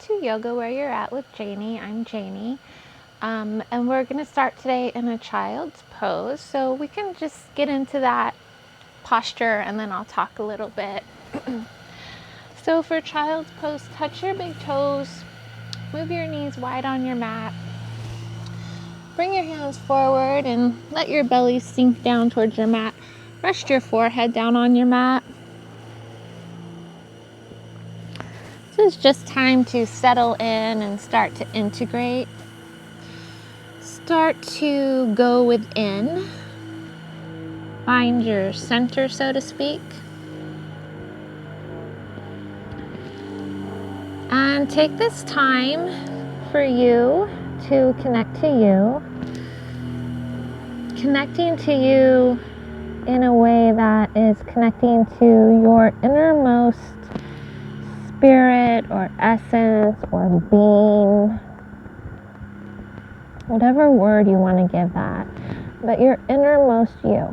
to Yoga Where You're At with Janie. I'm Janie. And we're going to start today in a child's pose. So we can just get into that posture and then I'll talk a little bit. So for child's pose, touch your big toes, move your knees wide on your mat. Bring your hands forward and let your belly sink down towards your mat. Rest your forehead down on your mat. This is just time to settle in and start to integrate. Start to go within. Find your center, so to speak. And take this time for you to connect to you. Connecting to you in a way that is connecting to your innermost spirit or essence or being, whatever word you want to give that, but your innermost you,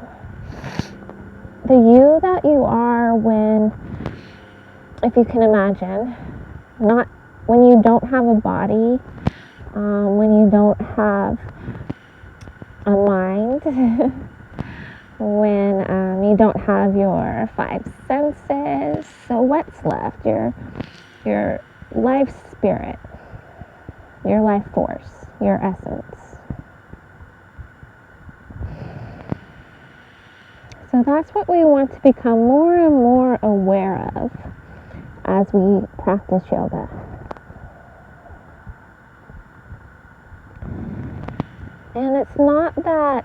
the you that you are when, if you can imagine, not when you don't have a body, when you don't have a mind, when you don't have your five senses. So what's left? Your life spirit, your life force, your essence. So that's what we want to become more and more aware of as we practice yoga. And it's not that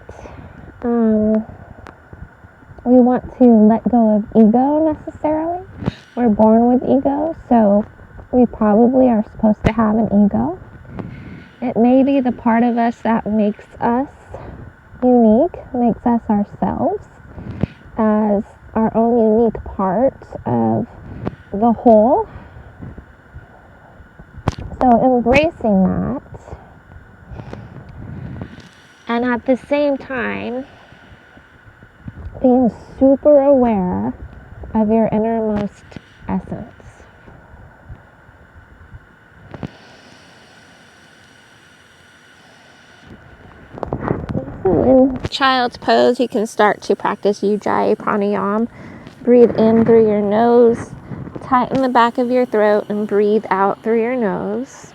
we want to let go of ego necessarily. We're born with ego, so we probably are supposed to have an ego. It may be the part of us that makes us unique, makes us ourselves as our own unique part of the whole. So embracing that, and at the same time being super aware of your innermost essence. In child's pose, you can start to practice Ujjayi Pranayama. Breathe in through your nose, tighten the back of your throat, and breathe out through your nose.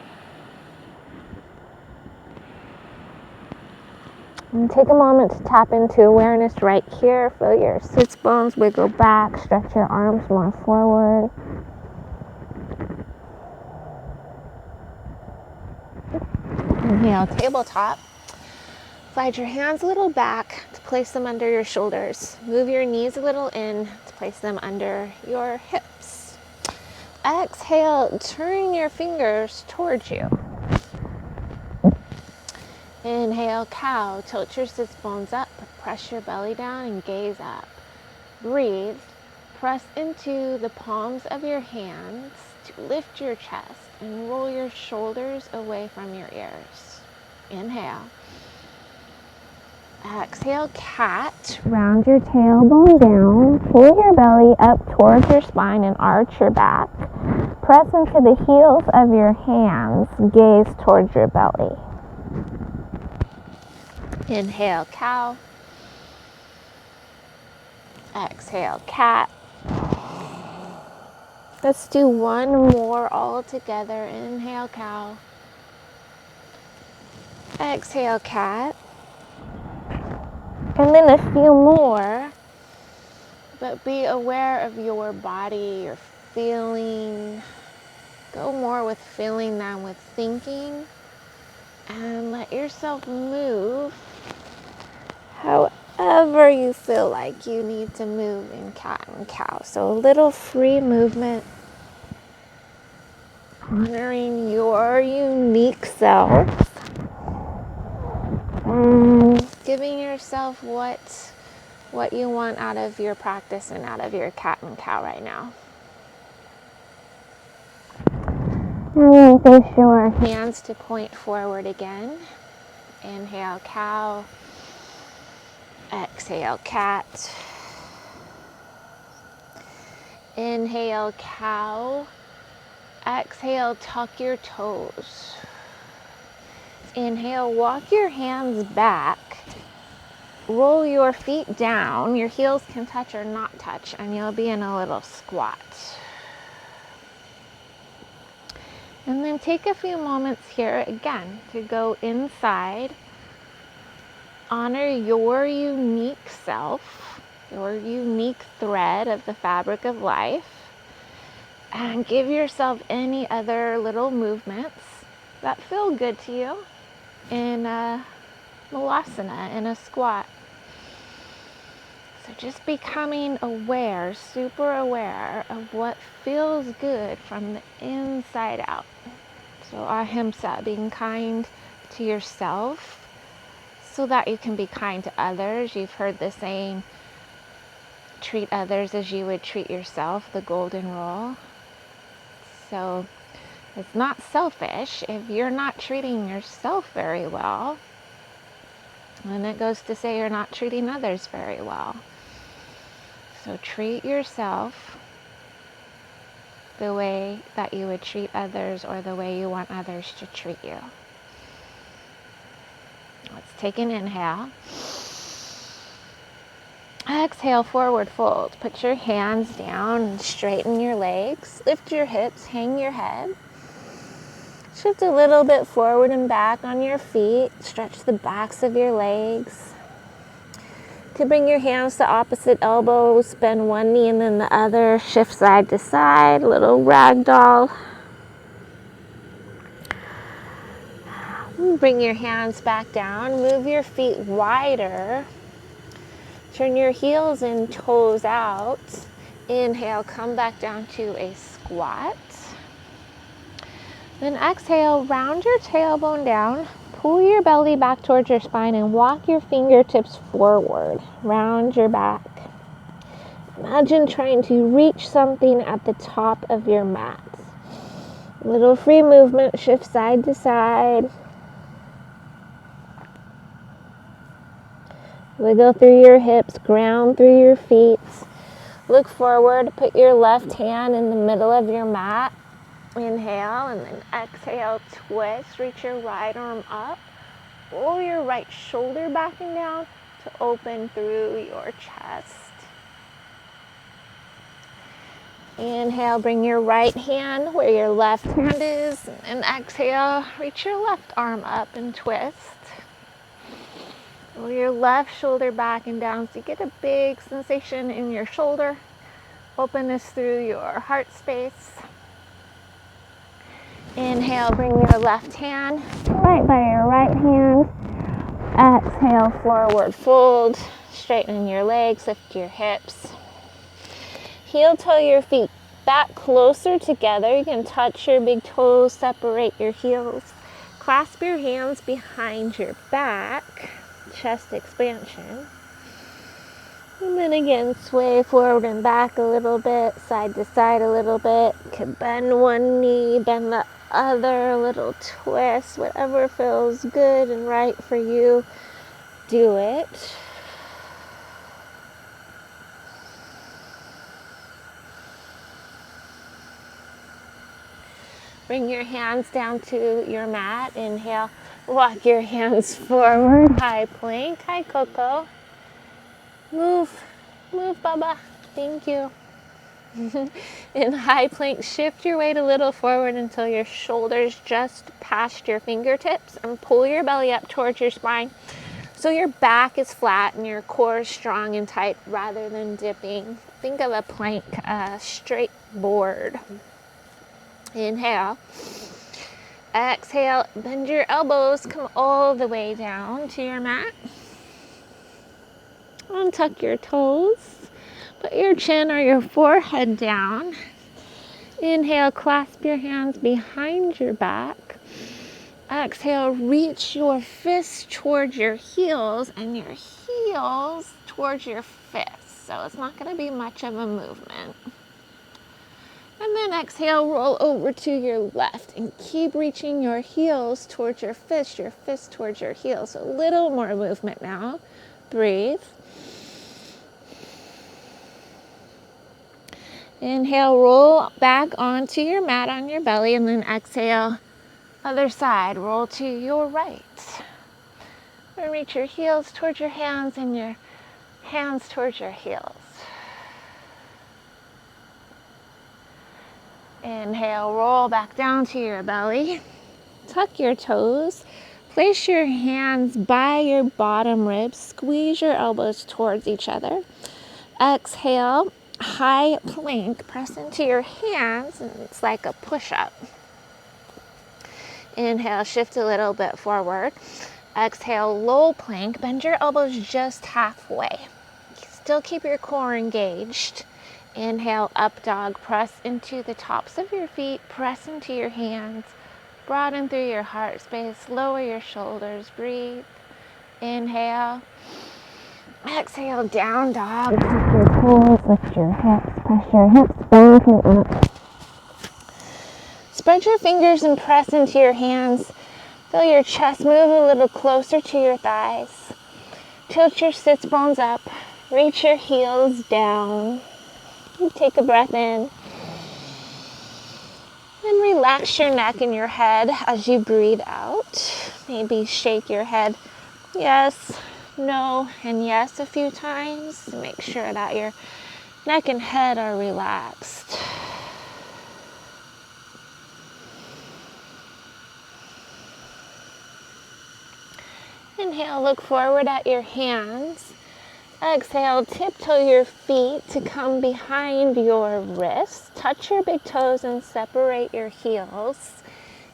And take a moment to tap into awareness right here. Feel your sits bones wiggle back, stretch your arms more forward. Inhale, tabletop. Slide your hands a little back to place them under your shoulders. Move your knees a little in to place them under your hips. Exhale, turn your fingers towards you. Inhale, cow. Tilt your sits bones up. Press your belly down and gaze up. Breathe. Press into the palms of your hands to lift your chest and roll your shoulders away from your ears. Inhale. Exhale, cat. Round your tailbone down. Pull your belly up towards your spine and arch your back. Press into the heels of your hands. Gaze towards your belly. Inhale, cow. Exhale, cat. Let's do one more all together. Inhale, cow. Exhale, cat. And then a few more. But be aware of your body, your feeling. Go more with feeling than with thinking. And let yourself move however you feel like you need to move in cat and cow. So a little free movement, honoring your unique self, and giving yourself what you want out of your practice and out of your cat and cow right now. And then face your hands to point forward again. Inhale, cow. Exhale, cat. Inhale, cow. Exhale, tuck your toes. Inhale, walk your hands back. Roll your feet down. Your heels can touch or not touch, and you'll be in a little squat. And then take a few moments here again to go inside. Honor your unique self, your unique thread of the fabric of life, and give yourself any other little movements that feel good to you in a malasana, in a squat. So just becoming aware, super aware of what feels good from the inside out. So ahimsa, being kind to yourself so that you can be kind to others. You've heard the saying, treat others as you would treat yourself, the golden rule. So it's not selfish if you're not treating yourself very well. And it goes to say you're not treating others very well. So treat yourself the way that you would treat others or the way you want others to treat you. Let's take an inhale. Exhale, forward fold. Put your hands down and straighten your legs. Lift your hips, hang your head. Shift a little bit forward and back on your feet. Stretch the backs of your legs. You can bring your hands to opposite elbows, bend one knee and then the other, shift side to side, little ragdoll. Bring your hands back down, move your feet wider. Turn your heels and toes out. Inhale, come back down to a squat. Then exhale, round your tailbone down. Pull your belly back towards your spine and walk your fingertips forward. Round your back. Imagine trying to reach something at the top of your mat. Little free movement, shift side to side. Wiggle through your hips, ground through your feet. Look forward, put your left hand in the middle of your mat. Inhale and then exhale, twist, reach your right arm up. Roll your right shoulder back and down to open through your chest. Inhale, bring your right hand where your left hand is. And exhale, reach your left arm up and twist. Roll your left shoulder back and down so you get a big sensation in your shoulder. Open this through your heart space. Inhale, bring your left hand right by your right hand. Exhale, forward fold. Straighten your legs, lift your hips. Heel toe your feet back closer together. You can touch your big toes, separate your heels. Clasp your hands behind your back, chest expansion. And then again, sway forward and back a little bit, side to side a little bit. You can bend one knee, bend the other, a little twist, whatever feels good and right for you, do it. Bring your hands down to your mat. Inhale, walk your hands forward, high plank, hi Coco. Move, Baba, thank you. In high plank, shift your weight a little forward until your shoulders just past your fingertips and pull your belly up towards your spine so your back is flat and your core is strong and tight rather than dipping. Think of a plank, a straight board. Inhale. Exhale, bend your elbows, come all the way down to your mat. Untuck your toes. Put your chin or your forehead down. Inhale, clasp your hands behind your back. Exhale, reach your fists towards your heels and your heels towards your fists. So it's not going to be much of a movement. And then exhale, roll over to your left and keep reaching your heels towards your fists towards your heels. So a little more movement now. Breathe. Inhale, roll back onto your mat on your belly, and then exhale, other side, roll to your right. And reach your heels towards your hands and your hands towards your heels. Inhale, roll back down to your belly. Tuck your toes. Place your hands by your bottom ribs. Squeeze your elbows towards each other. Exhale, high plank. Press into your hands, and it's like a push-up. Inhale, shift a little bit forward. Exhale, low plank. Bend your elbows just halfway. Still keep your core engaged. Inhale, up dog. Press into the tops of your feet. Press into your hands. Broaden through your heart space. Lower your shoulders. Breathe. Inhale. Exhale, down dog. Tuck your toes, lift your hips. Press your hips back and up. Spread your fingers and press into your hands. Feel your chest move a little closer to your thighs. Tilt your sits bones up. Reach your heels down. Take a breath in. And relax your neck and your head as you breathe out. Maybe shake your head yes, no, and yes a few times to make sure that your neck and head are relaxed. Inhale, look forward at your hands. Exhale, tiptoe your feet to come behind your wrists. Touch your big toes and separate your heels.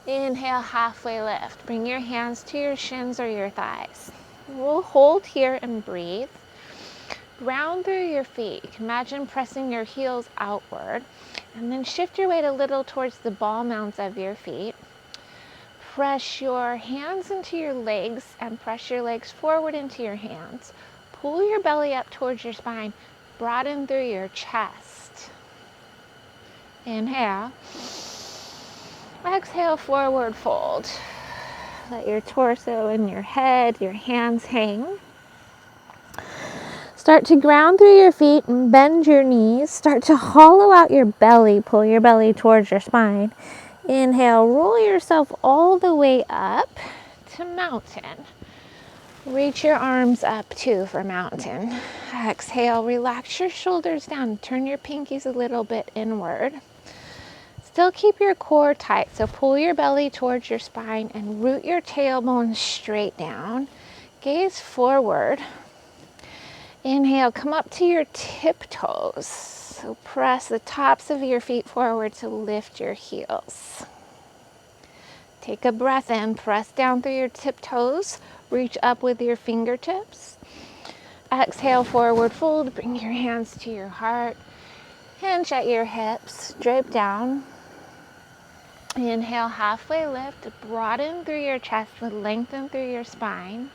Inhale, halfway lift. Bring your hands to your shins or your thighs. We'll hold here and breathe. Round through your feet. Imagine pressing your heels outward. And then shift your weight a little towards the ball mounds of your feet. Press your hands into your legs and press your legs forward into your hands. Pull your belly up towards your spine. Broaden through your chest. Inhale. Exhale, forward fold. Let your torso and your head, your hands hang. Start to ground through your feet and bend your knees. Start to hollow out your belly. Pull your belly towards your spine. Inhale, roll yourself all the way up to mountain. Reach your arms up too for mountain. Exhale, relax your shoulders down. Turn your pinkies a little bit inward. Still keep your core tight, so pull your belly towards your spine and root your tailbone straight down. Gaze forward. Inhale, come up to your tiptoes. So press the tops of your feet forward to lift your heels. Take a breath in, press down through your tiptoes. Reach up with your fingertips. Exhale, forward fold. Bring your hands to your heart. Hinge at your hips. Drape down. Inhale, halfway lift. Broaden through your chest, lengthen through your spine.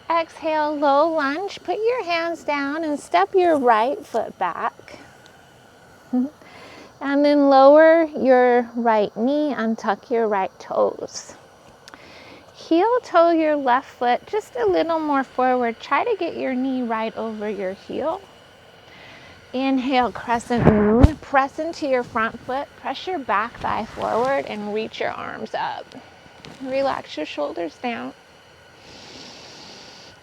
Exhale, low lunge. Put your hands down and step your right foot back. And then lower your right knee and tuck your right toes. Heel toe your left foot just a little more forward. Try to get your knee right over your heel. Inhale, crescent moon. Press into your front foot. Press your back thigh forward and reach your arms up. Relax your shoulders down.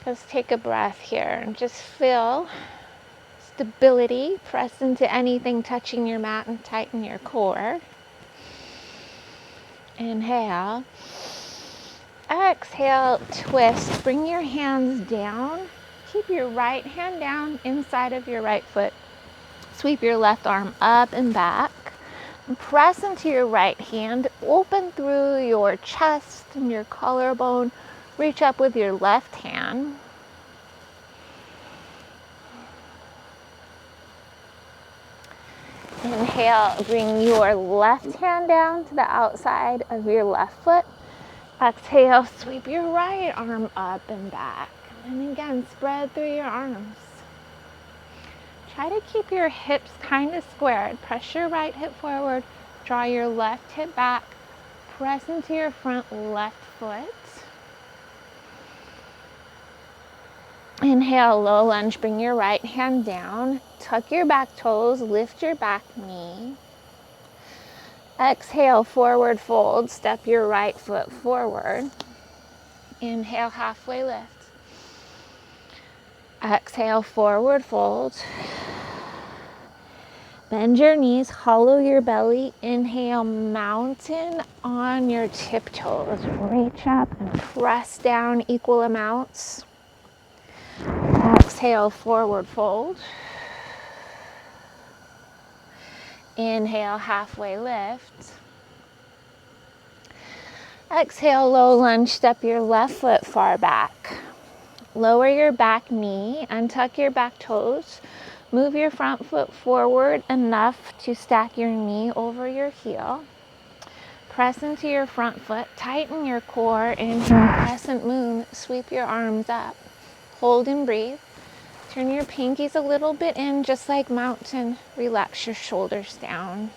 Let's take a breath here and just feel stability. Press into anything touching your mat and tighten your core. Inhale. Exhale, twist. Bring your hands down. Keep your right hand down inside of your right foot. Sweep your left arm up and back. And press into your right hand. Open through your chest and your collarbone. Reach up with your left hand. Inhale, bring your left hand down to the outside of your left foot. Exhale, sweep your right arm up and back. And again, spread through your arms. Try to keep your hips kind of squared. Press your right hip forward. Draw your left hip back. Press into your front left foot. Inhale, low lunge, bring your right hand down. Tuck your back toes, lift your back knee. Exhale, forward fold, step your right foot forward. Inhale, halfway lift. Exhale, forward fold. Bend your knees, hollow your belly. Inhale, mountain on your tiptoes. Reach up and press down equal amounts. Exhale, forward fold. Inhale, halfway lift. Exhale, low lunge, step your left foot far back. Lower your back knee, untuck your back toes. Move your front foot forward enough to stack your knee over your heel. Press into your front foot, tighten your core. Inhale, crescent moon, sweep your arms up. Hold and breathe. Turn your pinkies a little bit in, just like mountain. Relax your shoulders down.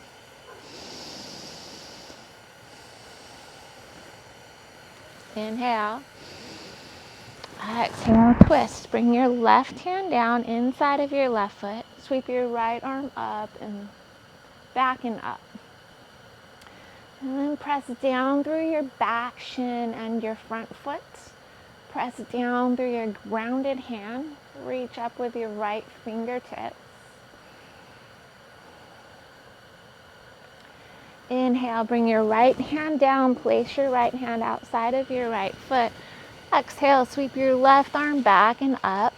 Inhale. Exhale, twist. Bring your left hand down inside of your left foot. Sweep your right arm up and back and up. And then press down through your back shin and your front foot. Press down through your grounded hand. Reach up with your right fingertips. Inhale, bring your right hand down. Place your right hand outside of your right foot. Exhale, sweep your left arm back and up.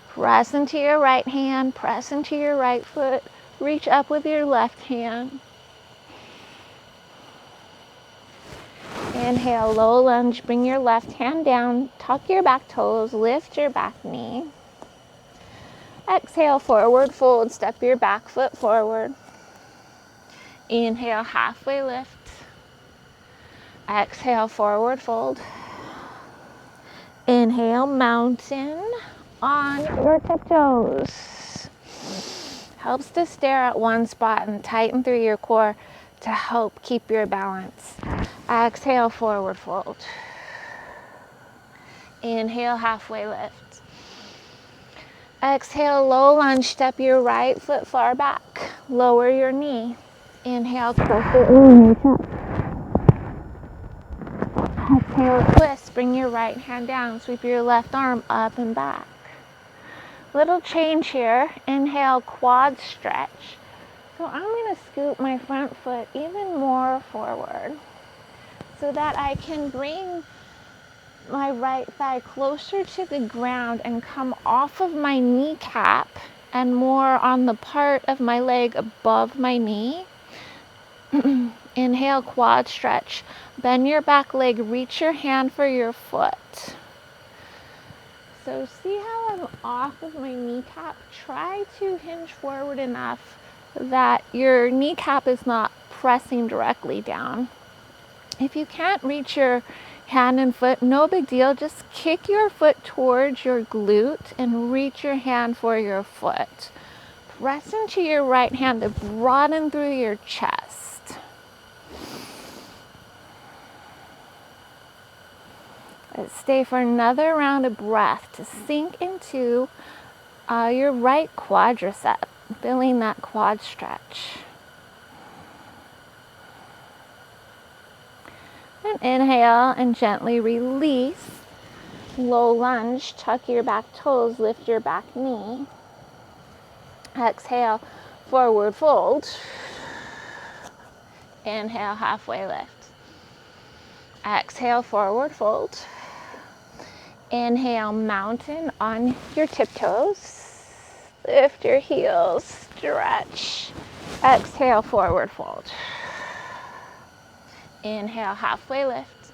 Press into your right hand. Press into your right foot. Reach up with your left hand. Inhale, low lunge. Bring your left hand down. Tuck your back toes. Lift your back knee. Exhale, forward fold. Step your back foot forward. Inhale, halfway lift. Exhale, forward fold. Inhale, mountain on your tiptoes. Helps to stare at one spot and tighten through your core to help keep your balance. Exhale, forward fold. Inhale, halfway lift. Exhale, low lunge. Step your right foot far back. Lower your knee. Inhale, crescent moon, reach up. Exhale, twist. Bring your right hand down. Sweep your left arm up and back. Little change here. Inhale, quad stretch. So I'm going to scoop my front foot even more forward so that I can bring my right thigh closer to the ground and come off of my kneecap and more on the part of my leg above my knee. Inhale, quad stretch. Bend your back leg, reach your hand for your foot. So see how I'm off of my kneecap? Try to hinge forward enough that your kneecap is not pressing directly down. If you can't reach your hand and foot, no big deal. Just kick your foot towards your glute and reach your hand for your foot. Press into your right hand to broaden through your chest. Let's stay for another round of breath to sink into your right quadricep, feeling that quad stretch. And inhale and gently release. Low lunge, tuck your back toes, lift your back knee. Exhale, forward fold. Inhale, halfway lift. Exhale, forward fold. Inhale, mountain on your tiptoes. Lift your heels, stretch. Exhale, forward fold. Inhale, halfway lift.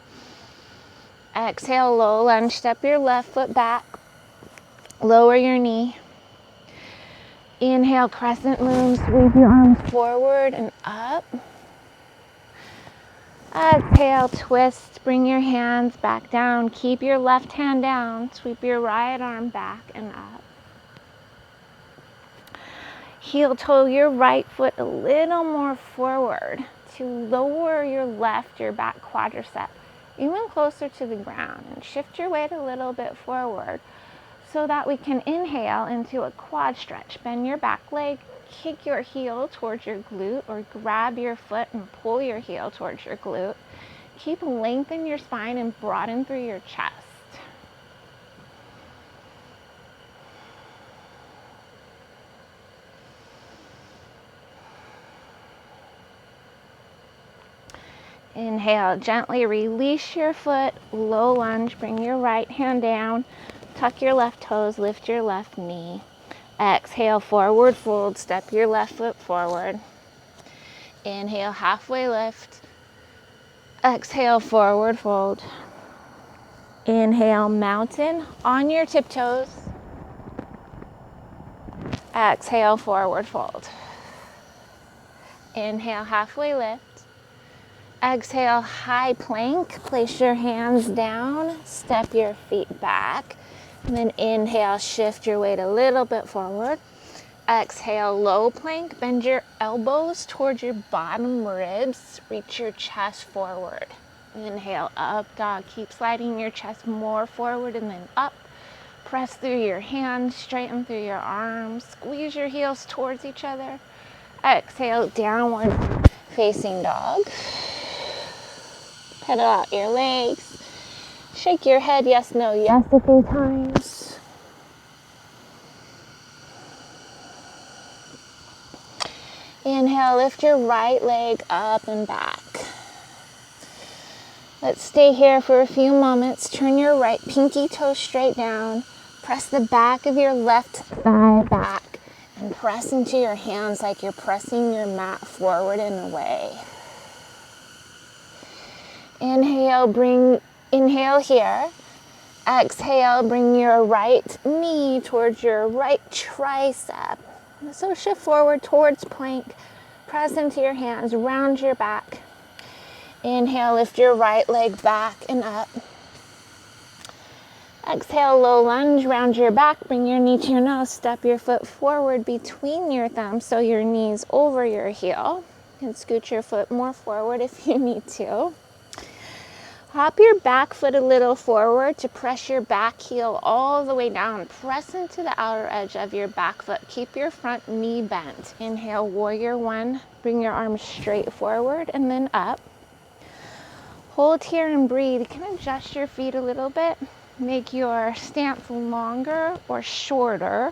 Exhale, low lunge, step your left foot back. Lower your knee. Inhale, crescent moon, sweep your arms forward and up. Exhale, twist, bring your hands back down. Keep your left hand down. Sweep your right arm back and up. Heel toe your right foot a little more forward to lower your back quadricep. even closer to the ground, and shift your weight a little bit forward so that we can inhale into a quad stretch. Bend your back leg, kick your heel towards your glute, or grab your foot and pull your heel towards your glute. Keep lengthen your spine and broaden through your chest. Inhale, gently release your foot, low lunge, bring your right hand down, tuck your left toes, lift your left knee. Exhale, forward fold, step your left foot forward. Inhale, halfway lift. Exhale, forward fold. Inhale, mountain on your tiptoes. Exhale, forward fold. Inhale, halfway lift. Exhale, high plank. Place your hands down, step your feet back. And then inhale, shift your weight a little bit forward. Exhale, low plank. Bend your elbows towards your bottom ribs. Reach your chest forward. Inhale, up dog. Keep sliding your chest more forward and then up. Press through your hands, straighten through your arms. Squeeze your heels towards each other. Exhale, downward facing dog. Pedal out your legs. Shake your head yes, no, yes a few times. Inhale, lift your right leg up and back. Let's stay here for a few moments. Turn your right pinky toe straight down. Press the back of your left thigh back and press into your hands like you're pressing your mat forward and away. Inhale here. Exhale, bring your right knee towards your right tricep. So shift forward towards plank. Press into your hands, round your back. Inhale, lift your right leg back and up. Exhale, low lunge, round your back, bring your knee to your nose, step your foot forward between your thumbs so your knee's over your heel. You can scoot your foot more forward if you need to. Hop your back foot a little forward to press your back heel all the way down. Press into the outer edge of your back foot. Keep your front knee bent. Inhale, warrior one. Bring your arms straight forward and then up. Hold here and breathe. You can adjust your feet a little bit. Make your stance longer or shorter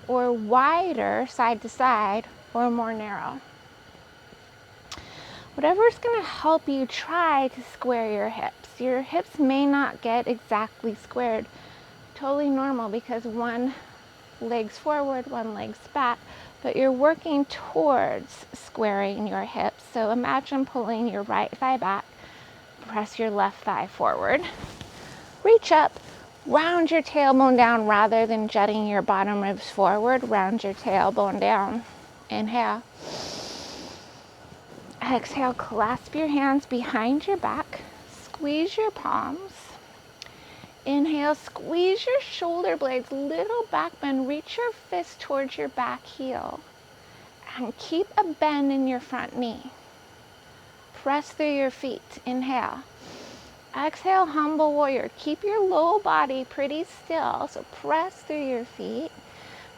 or wider side to side or more narrow. Whatever's going to help you try to square your hips. Your hips may not get exactly squared. Totally normal because one leg's forward, one leg's back, but you're working towards squaring your hips. So imagine pulling your right thigh back, press your left thigh forward, reach up, round your tailbone down rather than jutting your bottom ribs forward, round your tailbone down. Inhale. Exhale, clasp your hands behind your back, squeeze your palms. Inhale, squeeze your shoulder blades, little back bend, reach your fist towards your back heel, and keep a bend in your front knee. Press through your feet. Inhale. Exhale, humble warrior. Keep your low body pretty still, so press through your feet.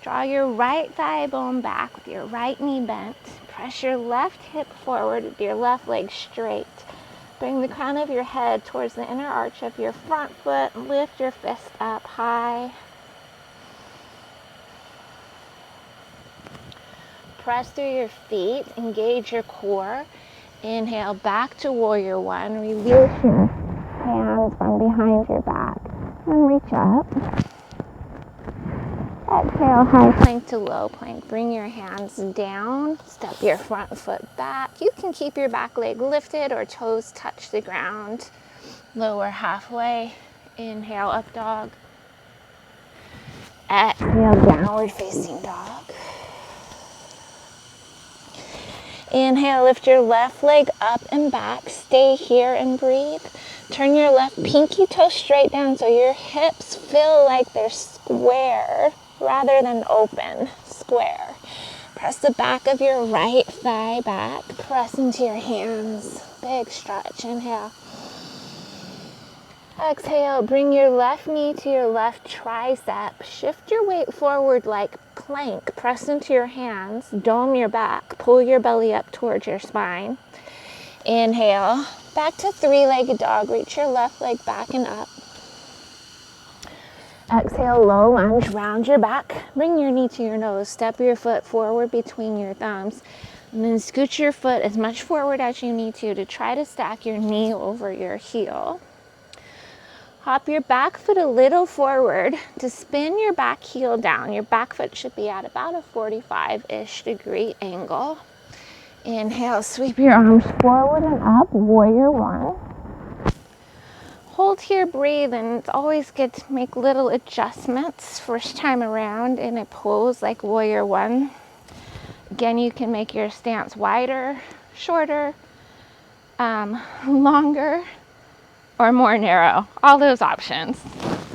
Draw your right thigh bone back with your right knee bent. Press your left hip forward with your left leg straight. Bring the crown of your head towards the inner arch of your front foot. Lift your fist up high. Press through your feet. Engage your core. Inhale, back to warrior one. Release your hands from behind your back and reach up. Exhale, high plank to low plank. Bring your hands down. Step your front foot back. You can keep your back leg lifted or toes touch the ground. Lower halfway. Inhale, up dog. Exhale, downward facing dog. Inhale, lift your left leg up and back. Stay here and breathe. Turn your left pinky toe straight down so your hips feel like they're square rather than open. Square. Press the back of your right thigh back. Press into your hands. Big stretch. Inhale. Exhale, bring your left knee to your left tricep. Shift your weight forward like plank. Press into your hands, dome your back, pull your belly up towards your spine. Inhale, back to three-legged dog. Reach your left leg back and up. Exhale, low lunge, round your back. Bring your knee to your nose. Step your foot forward between your thumbs. And then scoot your foot as much forward as you need to try to stack your knee over your heel. Hop your back foot a little forward to spin your back heel down. Your back foot should be at about a 45-ish degree angle. Inhale, sweep your arms forward and up, warrior one. Hold here, breathe, and it's always good to make little adjustments first time around in a pose like warrior one. Again, you can make your stance wider, shorter, longer, or more narrow. All those options.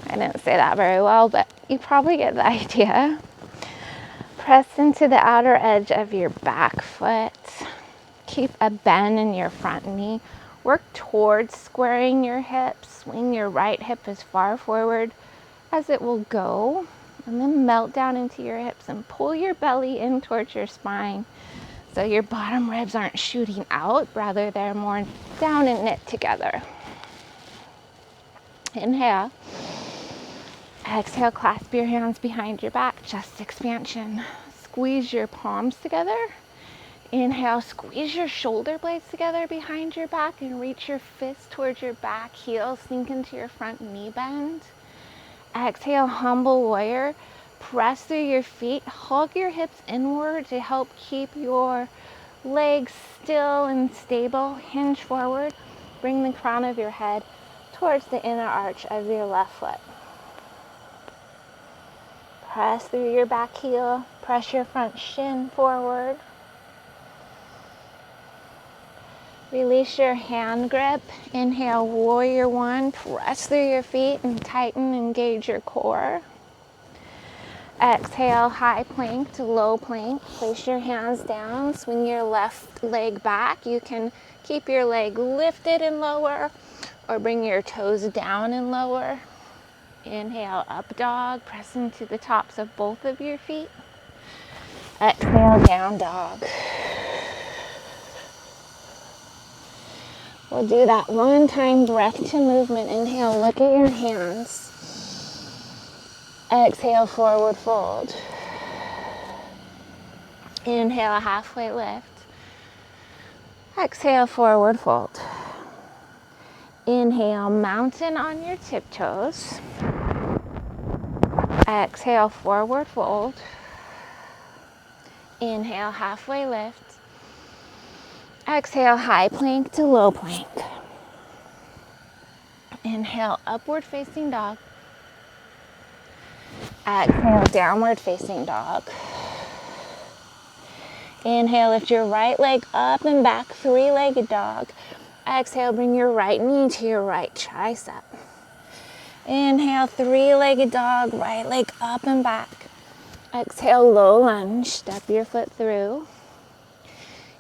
I didn't say that very well, but you probably get the idea. Press into the outer edge of your back foot. Keep a bend in your front knee. Work towards squaring your hips. Swing your right hip as far forward as it will go. And then melt down into your hips and pull your belly in towards your spine. So your bottom ribs aren't shooting out, rather they're more down and knit together. Inhale. Exhale, clasp your hands behind your back, chest expansion. Squeeze your palms together. Inhale, squeeze your shoulder blades together behind your back and reach your fist towards your back heel. Sink into your front knee bend. Exhale, humble warrior. Press through your feet. Hug your hips inward to help keep your legs still and stable. Hinge forward. Bring the crown of your head towards the inner arch of your left foot. Press through your back heel. Press your front shin forward. Release your hand grip. Inhale, warrior one. Press through your feet and tighten, engage your core. Exhale, high plank to low plank. Place your hands down. Swing your left leg back. You can keep your leg lifted and lower, or bring your toes down and lower. Inhale, up dog. Press into the tops of both of your feet. Exhale, down dog. We'll do that one time, breath to movement. Inhale, look at your hands. Exhale, forward fold. Inhale, halfway lift. Exhale, forward fold. Inhale, mountain on your tiptoes. Exhale, forward fold. Inhale, halfway lift. Exhale, high plank to low plank. Inhale, upward facing dog. Exhale, downward facing dog. Inhale, lift your right leg up and back, three-legged dog. Exhale, bring your right knee to your right tricep. Inhale, three-legged dog, right leg up and back. Exhale, low lunge, step your foot through.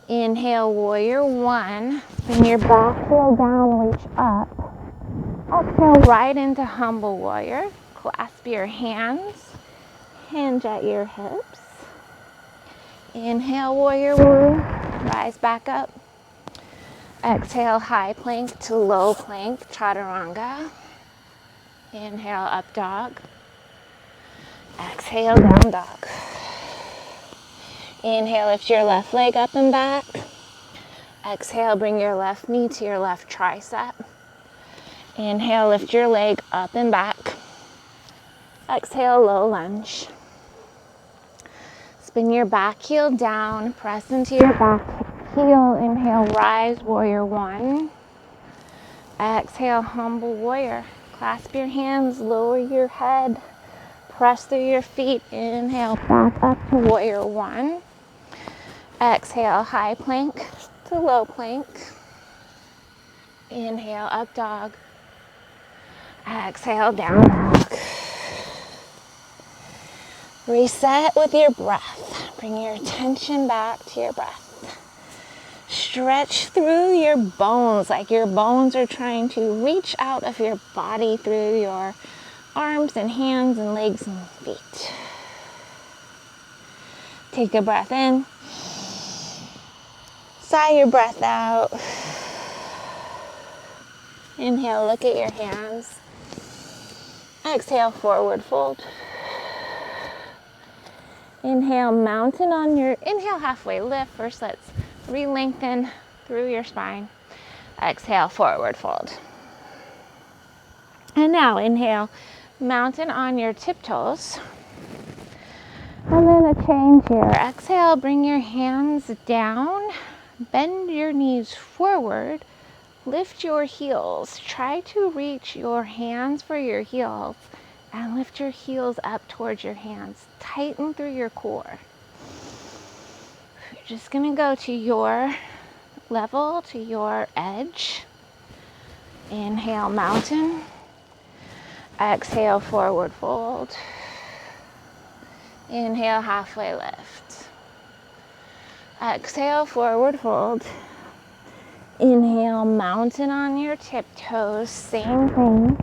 Inhale, warrior one. Bring your back heel down, reach up. Exhale, right into humble warrior. Clasp your hands, hinge at your hips. Inhale, warrior one. Rise back up. Exhale, high plank to low plank, chaturanga. Inhale, up dog. Exhale, down dog. Inhale, lift your left leg up and back. Exhale, bring your left knee to your left tricep. Inhale, lift your leg up and back. Exhale, low lunge. Spin your back heel down, press into your back heel. Inhale, rise, warrior one. Exhale, humble warrior. Clasp your hands, lower your head. Press through your feet. Inhale, back up to warrior one. Exhale, high plank to low plank. Inhale, up dog. Exhale, down dog. Reset with your breath. Bring your attention back to your breath. stretch through your bones, like your bones are trying to reach out of your body through your arms and hands and legs and feet. Take a breath in. Sigh your breath out. Inhale, look at your hands. Exhale, forward fold. Inhale, mountain on your, inhale, halfway lift. First, let's re-lengthen through your spine. Exhale, forward fold. And now inhale, mountain on your tiptoes. And then a change here. Exhale, bring your hands down, bend your knees forward, lift your heels. Try to reach your hands for your heels and lift your heels up towards your hands. Tighten through your core. You're just gonna go to your level, to your edge. Inhale, mountain. Exhale, forward fold. Inhale, halfway lift. Exhale, forward fold. Inhale, mountain on your tiptoes, same thing.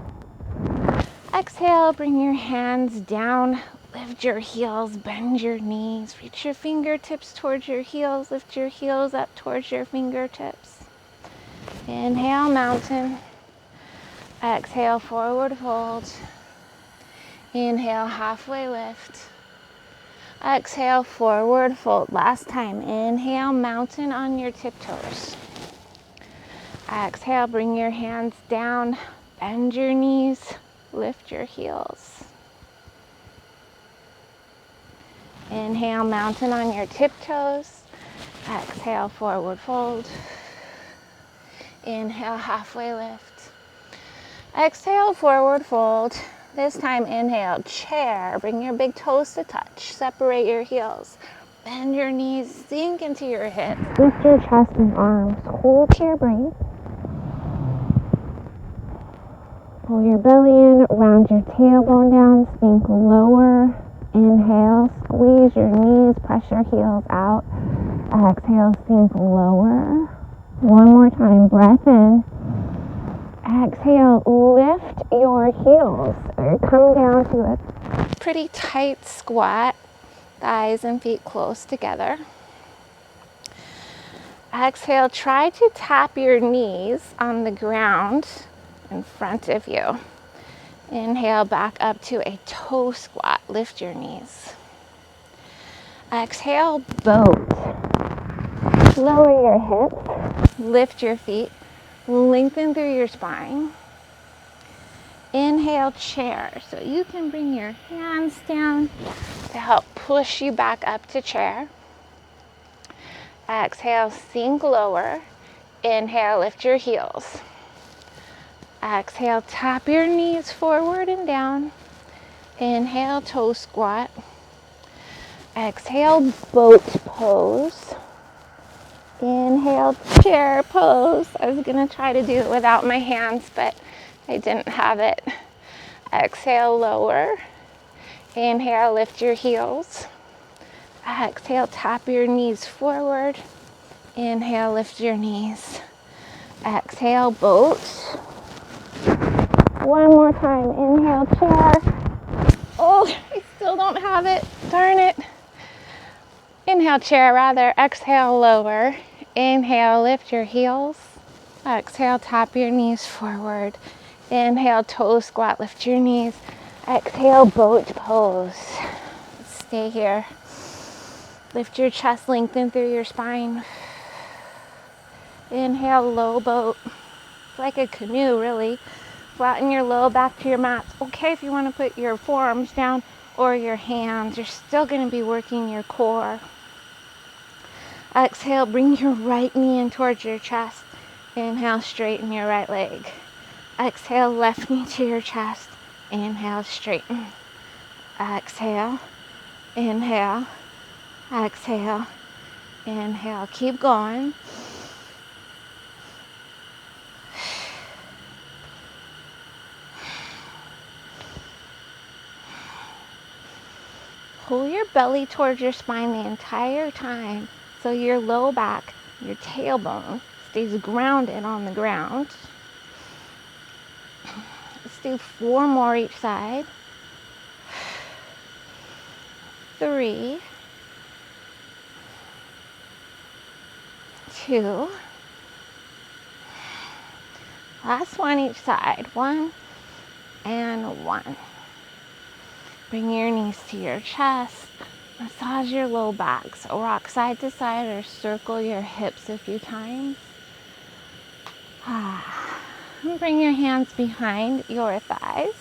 Exhale, bring your hands down, lift your heels, bend your knees, reach your fingertips towards your heels, lift your heels up towards your fingertips. Inhale, mountain. Exhale, forward fold. Inhale, halfway lift. Exhale, forward fold. Last time. Inhale, mountain on your tiptoes. Exhale, bring your hands down, bend your knees, lift your heels. Inhale, mountain on your tiptoes. Exhale, forward fold. Inhale, halfway lift. Exhale, forward fold. This time, inhale, chair. Bring your big toes to touch. Separate your heels. Bend your knees, sink into your hips. Lift your chest and arms. Hold your breath. Pull your belly in, round your tailbone down, sink lower. Inhale, squeeze your knees, press your heels out. Exhale, sink lower. One more time, breath in. Exhale, lift your heels. Come down to a pretty tight squat, thighs and feet close together. Exhale, try to tap your knees on the ground in front of you. Inhale, back up to a toe squat. Lift your knees. Exhale, boat. Lower your hips. Lift your feet. Lengthen through your spine. Inhale, chair. So you can bring your hands down to help push you back up to chair. Exhale, sink lower. Inhale, lift your heels. Exhale, tap your knees forward and down. Inhale, toe squat. Exhale, boat pose. Inhale, chair pose. I was gonna try to do it without my hands, but I didn't have it. Exhale, lower. Inhale, lift your heels. Exhale, tap your knees forward. Inhale, lift your knees. Exhale, boat. One more time. Inhale, chair. Oh, I still don't have it. Darn it. Inhale, chair rather. Exhale, lower. Inhale, lift your heels. Exhale, tap your knees forward. Inhale, toe squat, lift your knees. Exhale, boat pose. Stay here. Lift your chest, lengthen through your spine. Inhale, low boat. It's like a canoe, really. Flatten your low back to your mat. It's okay if you want to put your forearms down or your hands. You're still going to be working your core. Exhale, bring your right knee in towards your chest. Inhale, straighten your right leg. Exhale, left knee to your chest. Inhale, straighten. Exhale, inhale, exhale, inhale. Keep going. Pull your belly towards your spine the entire time so your low back Your tailbone stays grounded on the ground. Let's do 4 more each side. 3, 2, last one each side. 1 and 1. Bring your knees to your chest. Massage your low back. So rock side to side or circle your hips a few times. And bring your hands behind your thighs.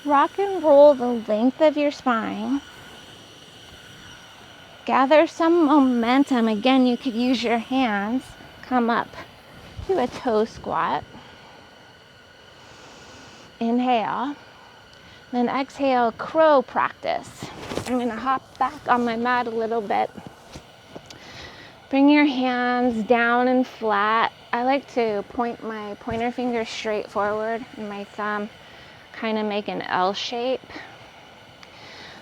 Rock and roll the length of your spine. Gather some momentum. Again, you could use your hands. Come up to a toe squat. Inhale. Then exhale, crow practice. I'm going to hop back on my mat a little bit. Bring your hands down and flat. I like to point my pointer finger straight forward and my thumb kind of make an L shape.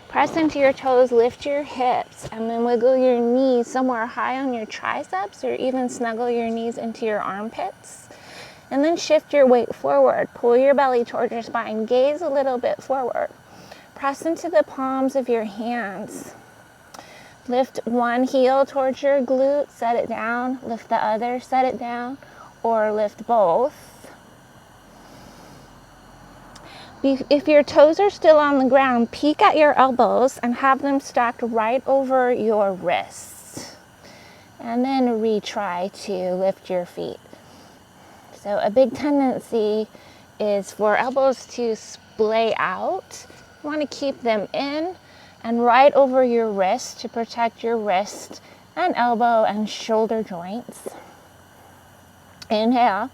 Press into your toes, lift your hips, and then wiggle your knees somewhere high on your triceps, or even snuggle your knees into your armpits. And then shift your weight forward. Pull your belly towards your spine. Gaze a little bit forward. Press into the palms of your hands. Lift one heel towards your glute, set it down. Lift the other, set it down, or lift both. If your toes are still on the ground, peek at your elbows and have them stacked right over your wrists. And then retry to lift your feet. So a big tendency is for elbows to splay out. You want to keep them in and right over your wrist to protect your wrist and elbow and shoulder joints. Inhale.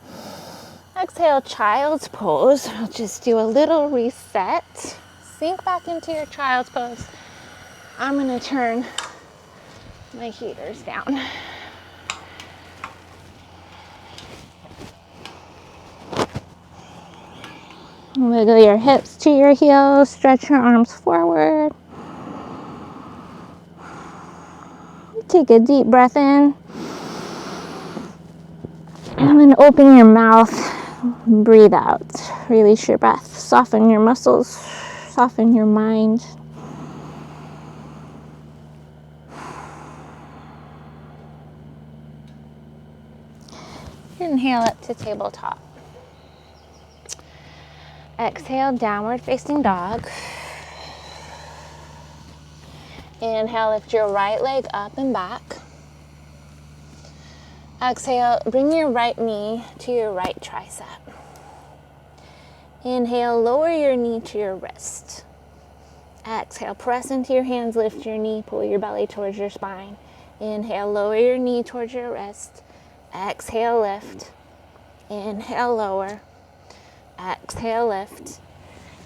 Exhale, child's pose. We'll just do a little reset. Sink back into your child's pose. I'm going to turn my heaters down. Wiggle your hips to your heels, stretch your arms forward. Take a deep breath in. And then open your mouth, breathe out. Release your breath, soften your muscles, soften your mind. Inhale up to tabletop. Exhale, downward facing dog. Inhale, lift your right leg up and back. Exhale, bring your right knee to your right tricep. Inhale, lower your knee to your wrist. Exhale, press into your hands, lift your knee, pull your belly towards your spine. Inhale, lower your knee towards your wrist. Exhale, lift. Inhale, lower. Exhale, lift.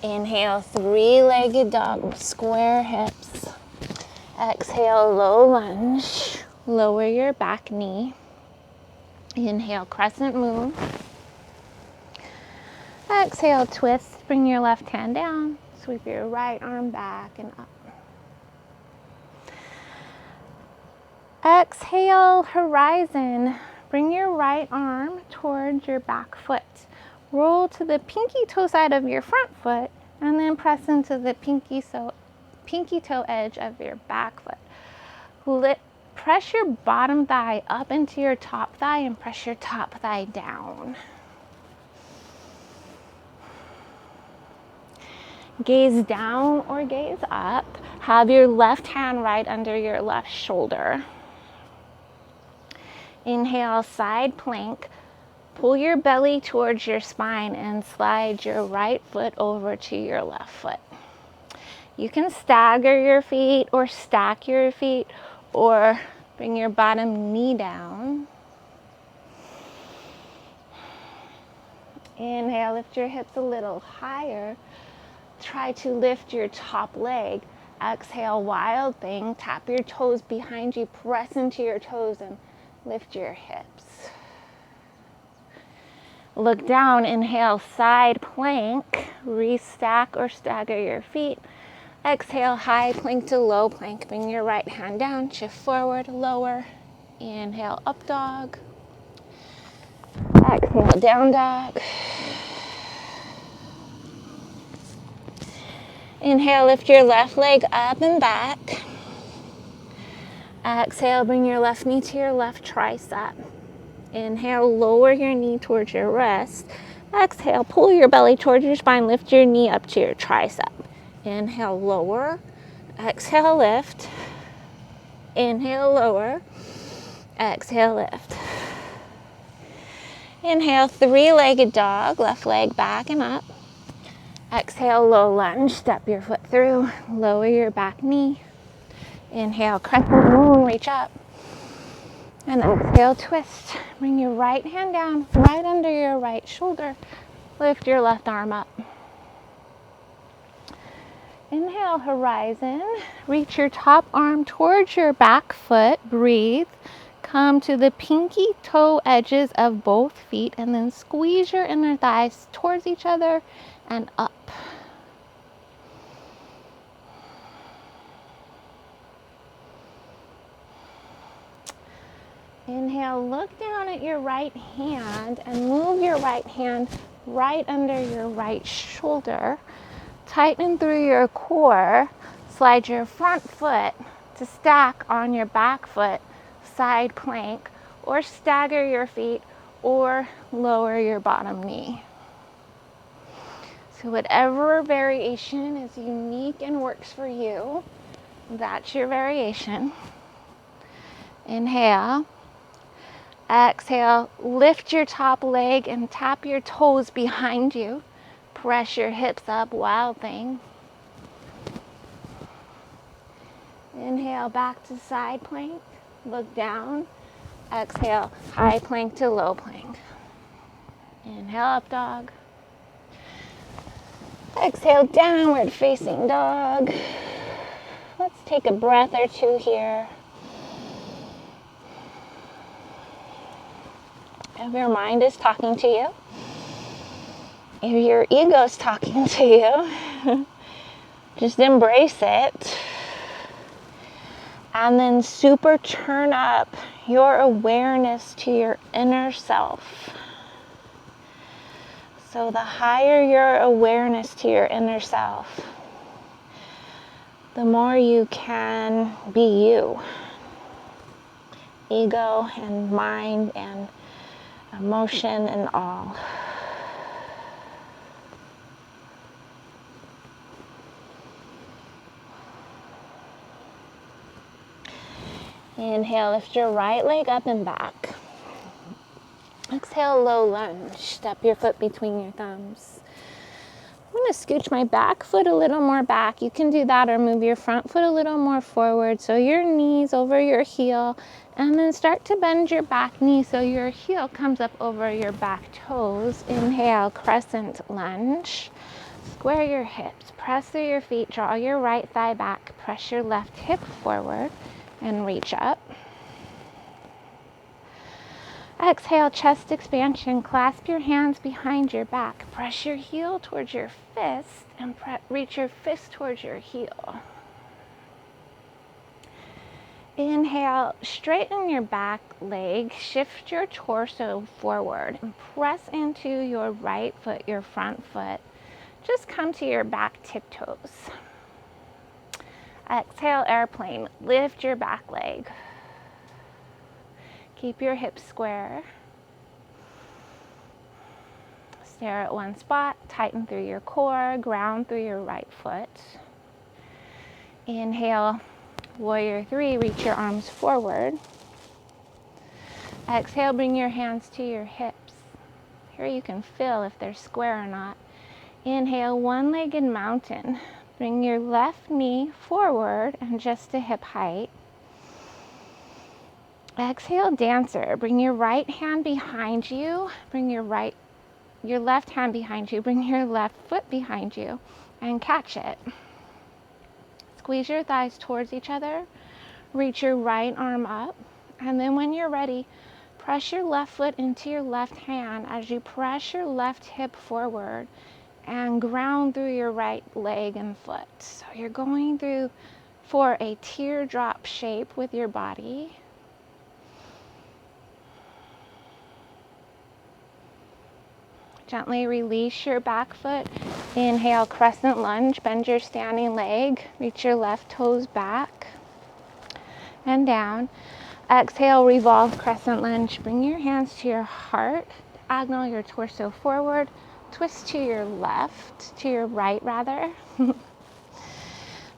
Inhale, 3-legged dog, square hips. Exhale, low lunge. Lower your back knee. Inhale, crescent moon. Exhale, twist. Bring your left hand down. Sweep your right arm back and up. Exhale, horizon. Bring your right arm towards your back foot. Roll to the pinky toe side of your front foot and then press into the pinky toe edge of your back foot. Press your bottom thigh up into your top thigh and press your top thigh down. Gaze down or gaze up. Have your left hand right under your left shoulder. Inhale, side plank. Pull your belly towards your spine and slide your right foot over to your left foot. You can stagger your feet or stack your feet or bring your bottom knee down. Inhale, lift your hips a little higher. Try to lift your top leg. Exhale, wild thing. Tap your toes behind you. Press into your toes and lift your hips. Look down, inhale, side plank, restack or stagger your feet. Exhale, high plank to low plank. Bring your right hand down, shift forward, lower, Inhale, up dog. Exhale, down dog. Inhale, lift your left leg up and back. Exhale, bring your left knee to your left tricep. Inhale, lower your knee towards your wrist. Exhale, pull your belly towards your spine, lift your knee up to your tricep. Inhale, lower. Exhale, lift. Inhale, lower. Exhale, lift. Inhale, three-legged dog, left leg back and up. Exhale, low lunge, step your foot through, lower your back knee. Inhale, crescent moon, reach up. And exhale, twist. Bring your right hand down, right under your right shoulder. Lift your left arm up. Inhale, horizon. Reach your top arm towards your back foot. Breathe. Come to the pinky toe edges of both feet and then squeeze your inner thighs towards each other and up. Inhale, look down at your right hand and move your right hand right under your right shoulder. Tighten through your core. Slide your front foot to stack on your back foot, side plank, or stagger your feet or lower your bottom knee. So whatever variation is unique and works for you, that's your variation. Inhale. Exhale, lift your top leg and tap your toes behind you. Press your hips up, wild thing. Inhale, back to side plank. Look down. Exhale, high plank to low plank. Inhale, up dog. Exhale, downward facing dog. Let's take a breath or two here. If your mind is talking to you, if your ego is talking to you, just embrace it. And then super turn up your awareness to your inner self. So the higher your awareness to your inner self, the more you can be you. Ego and mind and emotion and all. Inhale, lift your right leg up and back. Exhale, low lunge. Step your foot between your thumbs. I'm going to scooch my back foot a little more back. You can do that or move your front foot a little more forward. So your knees over your heel. And then start to bend your back knee so your heel comes up over your back toes. Inhale, crescent lunge. Square your hips. Press through your feet. Draw your right thigh back. Press your left hip forward and reach up. Exhale, chest expansion. Clasp your hands behind your back. Press your heel towards your fist and reach your fist towards your heel. Inhale, straighten your back leg. Shift your torso forward and press into your right foot, your front foot. Just come to your back tiptoes. Exhale, airplane. Lift your back leg. Keep your hips square. Stare at one spot. Tighten through your core. Ground through your right foot. Inhale, warrior three. Reach your arms forward. Exhale, bring your hands to your hips. Here you can feel if they're square or not. Inhale, one-legged mountain. Bring your left knee forward and just to hip height. Exhale, dancer. Bring your right hand behind you. Bring your left hand behind you. Bring your left foot behind you and catch it. Squeeze your thighs towards each other. Reach your right arm up. And then when you're ready, press your left foot into your left hand as you press your left hip forward and ground through your right leg and foot. So you're going through for a teardrop shape with your body. Gently release your back foot. Inhale, crescent lunge, bend your standing leg, reach your left toes back and down. Exhale, revolve, crescent lunge. Bring your hands to your heart, diagonal your torso forward, twist to your left, to your right rather.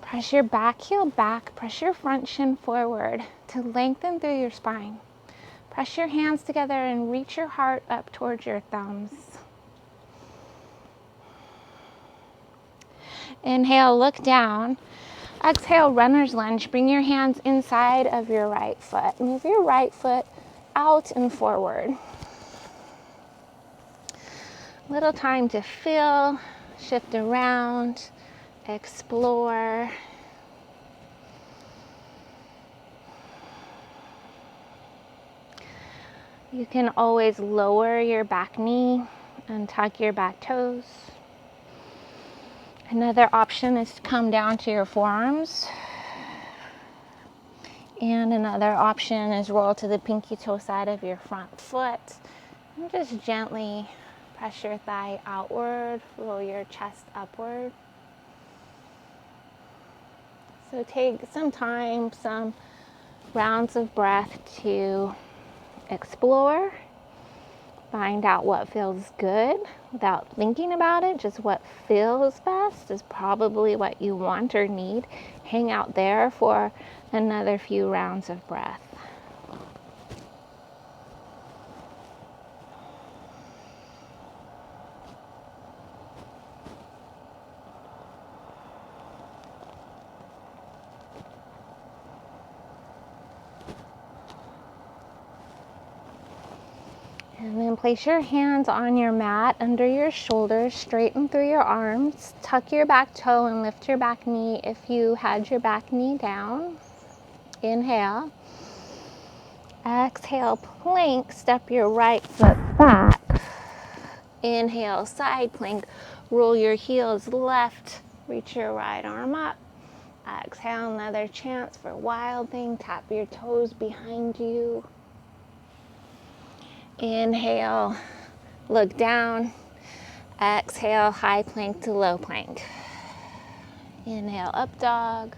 Press your back heel back, press your front shin forward to lengthen through your spine. Press your hands together and reach your heart up towards your thumbs. Inhale, look down. Exhale, runner's lunge. Bring your hands inside of your right foot. Move your right foot out and forward. Little time to feel, shift around, explore. You can always lower your back knee and tuck your back toes. Another option is to come down to your forearms. And another option is roll to the pinky toe side of your front foot. And just gently press your thigh outward, roll your chest upward. So take some time, some rounds of breath to explore. Find out what feels good without thinking about it. Just what feels best is probably what you want or need. Hang out there for another few rounds of breath. And then place your hands on your mat under your shoulders, straighten through your arms, tuck your back toe and lift your back knee if you had your back knee down. Inhale. Exhale, plank, step your right foot back. Inhale, side plank, roll your heels left, reach your right arm up. Exhale, another chance for wild thing, tap your toes behind you. Inhale, look down. Exhale, high plank to low plank. Inhale, up dog.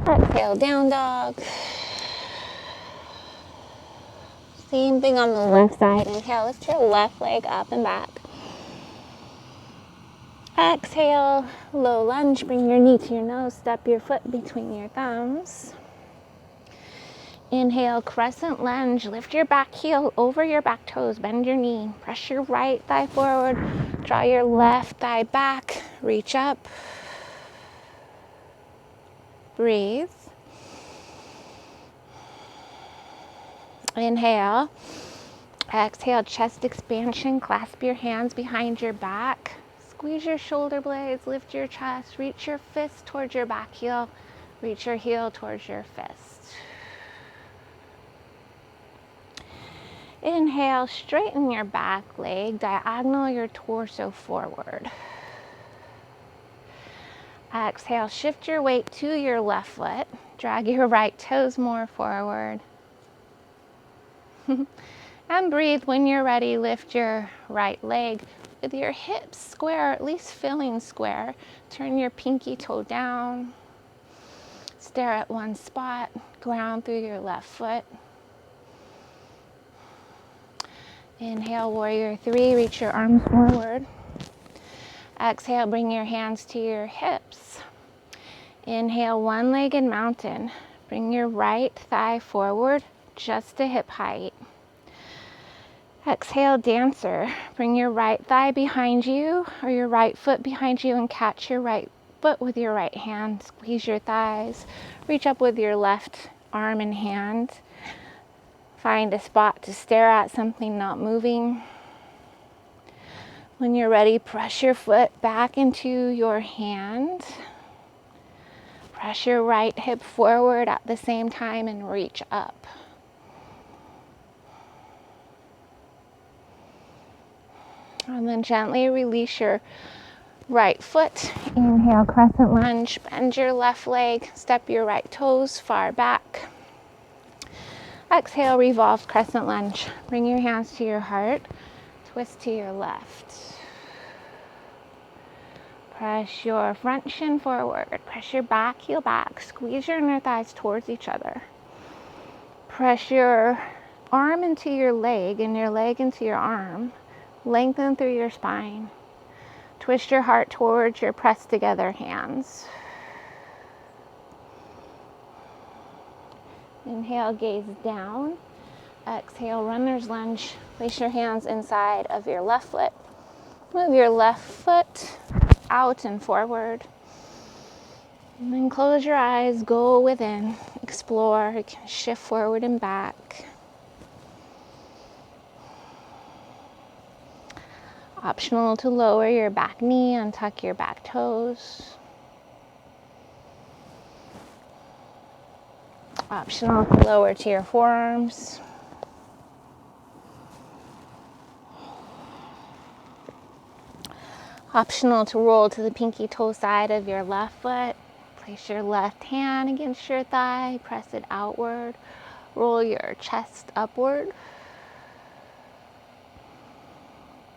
Exhale, down dog. Same thing on the left side. Inhale, lift your left leg up and back. Exhale, low lunge, bring your knee to your nose, step your foot between your thumbs. Inhale, crescent lunge, lift your back heel over your back toes, bend your knee, press your right thigh forward, draw your left thigh back, reach up, breathe. Inhale, exhale, chest expansion, clasp your hands behind your back, squeeze your shoulder blades, lift your chest, reach your fist towards your back heel, reach your heel towards your fist. Inhale, straighten your back leg, diagonal your torso forward. Exhale, shift your weight to your left foot, drag your right toes more forward. And breathe. When you're ready, lift your right leg with your hips square, at least feeling square. Turn your pinky toe down. Stare at one spot, ground through your left foot. Inhale, warrior three, reach your arms forward. Exhale, bring your hands to your hips. Inhale, one-legged mountain. Bring your right thigh forward, just to hip height. Exhale, dancer. Bring your right thigh behind you or your right foot behind you and catch your right foot with your right hand. Squeeze your thighs. Reach up with your left arm and hand. Find a spot to stare at, something not moving. When you're ready, press your foot back into your hand. Press your right hip forward at the same time and reach up. And then gently release your right foot. Inhale, crescent lunge. Bend your left leg. Step your right toes far back. Exhale, revolve, crescent lunge. Bring your hands to your heart. Twist to your left. Press your front shin forward. Press your back heel back. Squeeze your inner thighs towards each other. Press your arm into your leg and your leg into your arm. Lengthen through your spine. Twist your heart towards your pressed together hands. Inhale, gaze down. Exhale, runner's lunge. Place your hands inside of your left foot. Move your left foot out and forward. And then close your eyes, go within, explore. You can shift forward and back. Optional to lower your back knee, untuck your back toes. Optional to lower to your forearms. Optional to roll to the pinky toe side of your left foot. Place your left hand against your thigh, press it outward. Roll your chest upward.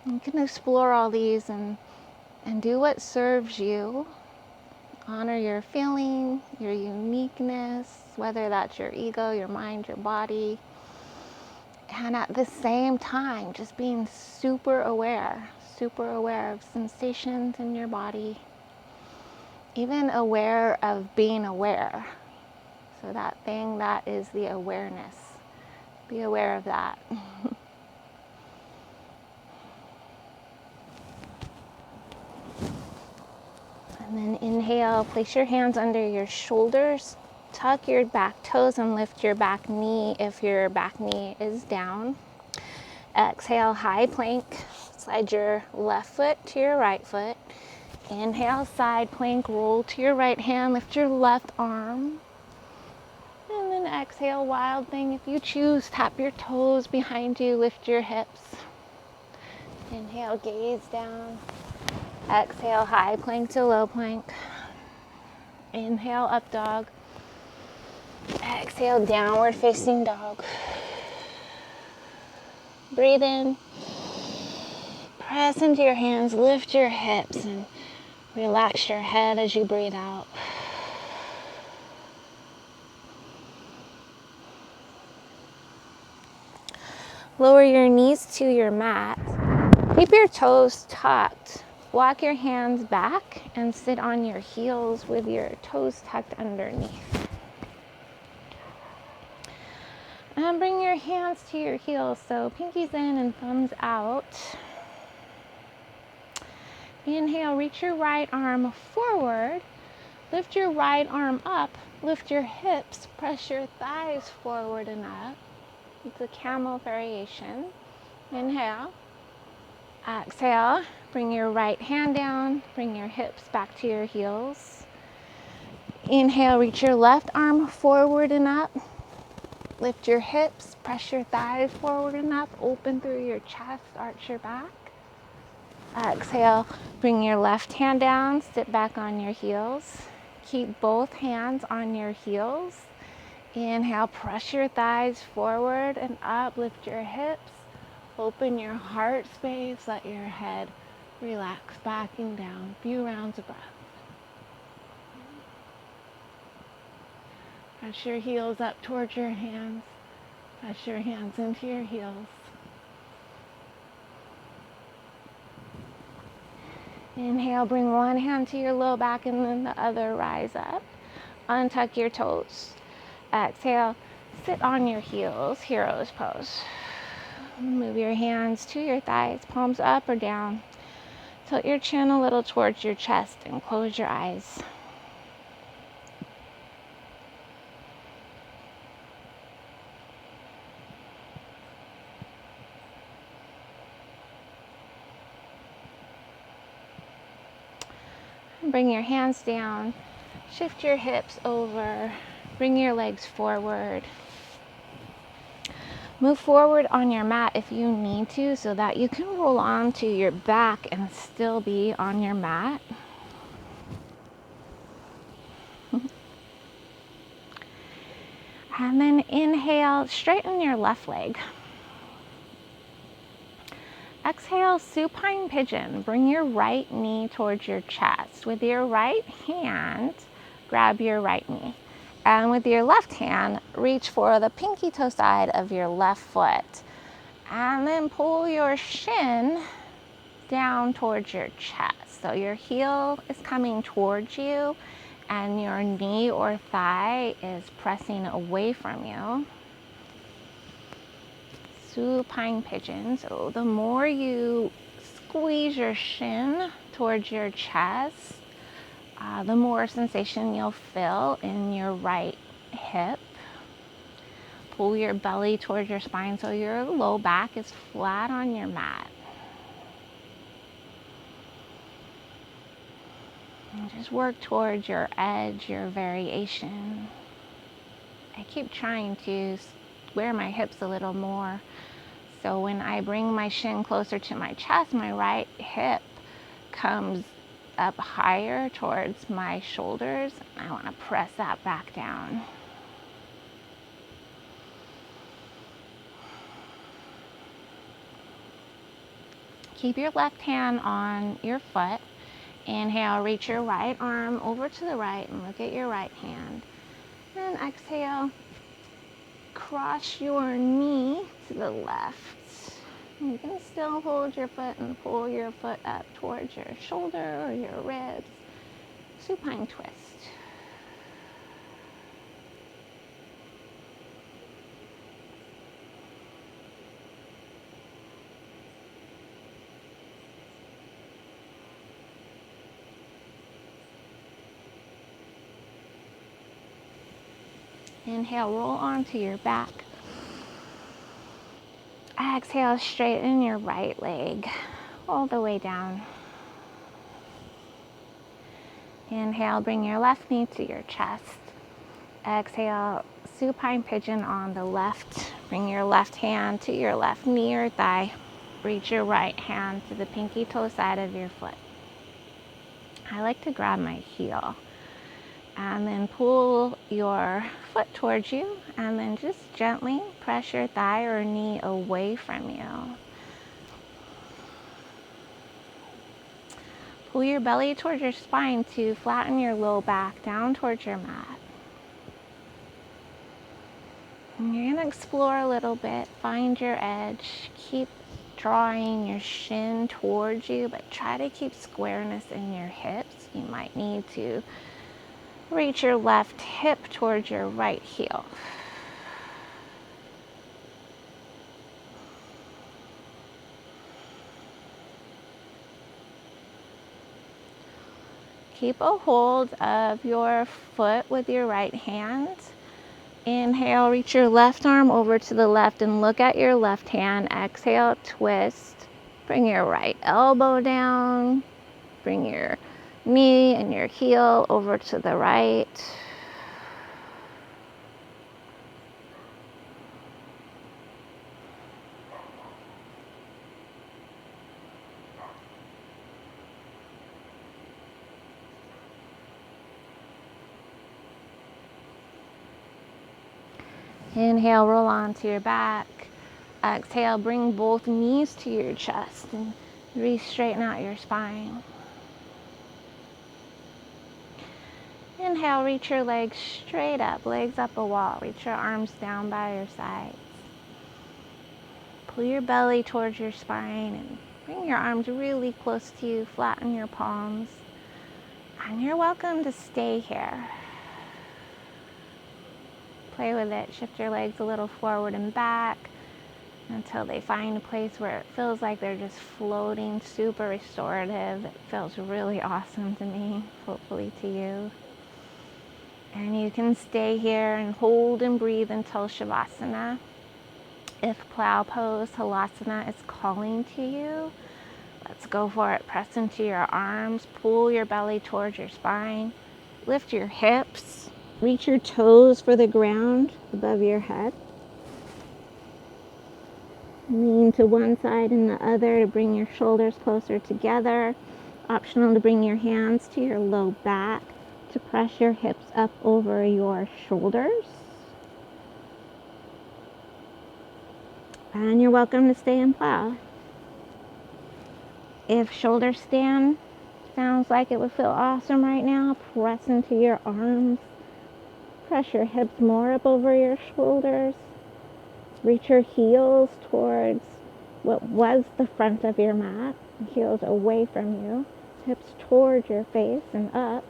You can explore all these and do what serves you. Honor your feeling, your uniqueness, whether that's your ego, your mind, your body. And at the same time, just being super aware of sensations in your body. Even aware of being aware. So that thing that is the awareness. Be aware of that. And then inhale, place your hands under your shoulders. Tuck your back toes and lift your back knee if your back knee is down. Exhale, high plank. Slide your left foot to your right foot. Inhale, side plank, roll to your right hand, lift your left arm. And then exhale, wild thing. If you choose, tap your toes behind you, lift your hips. Inhale, gaze down. Exhale, high plank to low plank. Inhale, up dog. Exhale, downward facing dog. Breathe in. Press into your hands, lift your hips, and relax your head as you breathe out. Lower your knees to your mat. Keep your toes tucked. Walk your hands back and sit on your heels with your toes tucked underneath. And bring your hands to your heels, so pinkies in and thumbs out. Inhale, reach your right arm forward. Lift your right arm up. Lift your hips. Press your thighs forward and up. It's a camel variation. Inhale. Exhale. Bring your right hand down. Bring your hips back to your heels. Inhale, reach your left arm forward and up. Lift your hips. Press your thighs forward and up. Open through your chest. Arch your back. Exhale, bring your left hand down, sit back on your heels. Keep both hands on your heels. Inhale, press your thighs forward and up, lift your hips. Open your heart space, let your head relax back and down. A few rounds of breath. Press your heels up towards your hands. Press your hands into your heels. Inhale, bring one hand to your low back and then the other, rise up. Untuck your toes. Exhale, sit on your heels, hero's pose. Move your hands to your thighs, palms up or down. Tilt your chin a little towards your chest and close your eyes. Bring your hands down, shift your hips over, bring your legs forward. Move forward on your mat if you need to so that you can roll onto your back and still be on your mat. And then inhale, straighten your left leg. Exhale, supine pigeon. Bring your right knee towards your chest. With your right hand, grab your right knee. And with your left hand, reach for the pinky toe side of your left foot. And then pull your shin down towards your chest. So your heel is coming towards you and your knee or thigh is pressing away from you. Supine pigeon. So the more you squeeze your shin towards your chest, the more sensation you'll feel in your right hip. Pull your belly towards your spine so your low back is flat on your mat. And just work towards your edge, your variation. I keep trying to square my hips a little more. So when I bring my shin closer to my chest, my right hip comes up higher towards my shoulders. I want to press that back down. Keep your left hand on your foot. Inhale, reach your right arm over to the right and look at your right hand. And exhale, cross your knee to the left. You can still hold your foot and pull your foot up towards your shoulder or your ribs. Supine twist. Inhale, roll onto your back. Exhale, straighten your right leg all the way down. Inhale, bring your left knee to your chest. Exhale, supine pigeon on the left. Bring your left hand to your left knee or thigh. Reach your right hand to the pinky toe side of your foot. I like to grab my heel. And then pull your foot towards you and then just gently press your thigh or knee away from you. Pull your belly towards your spine to flatten your low back down towards your mat. And you're going to explore a little bit, find your edge, keep drawing your shin towards you, but try to keep squareness in your hips. You might need to reach your left hip towards your right heel. Keep a hold of your foot with your right hand. Inhale, reach your left arm over to the left and look at your left hand. Exhale, twist. Bring your right elbow down. Bring your knee and your heel over to the right. Inhale, roll onto your back. Exhale, bring both knees to your chest and re-straighten out your spine. Inhale, reach your legs straight up, legs up a wall. Reach your arms down by your sides. Pull your belly towards your spine and bring your arms really close to you. Flatten your palms. And you're welcome to stay here. Play with it. Shift your legs a little forward and back until they find a place where it feels like they're just floating, super restorative. It feels really awesome to me, hopefully to you. And you can stay here and hold and breathe until Shavasana. If plow pose, Halasana is calling to you, let's go for it. Press into your arms, pull your belly towards your spine, lift your hips. Reach your toes for the ground above your head. Lean to one side and the other to bring your shoulders closer together. Optional to bring your hands to your low back to press your hips up over your shoulders. And you're welcome to stay in plow. If shoulder stand sounds like it would feel awesome right now, press into your arms. Press your hips more up over your shoulders. Reach your heels towards what was the front of your mat. Heels away from you. Hips towards your face and up.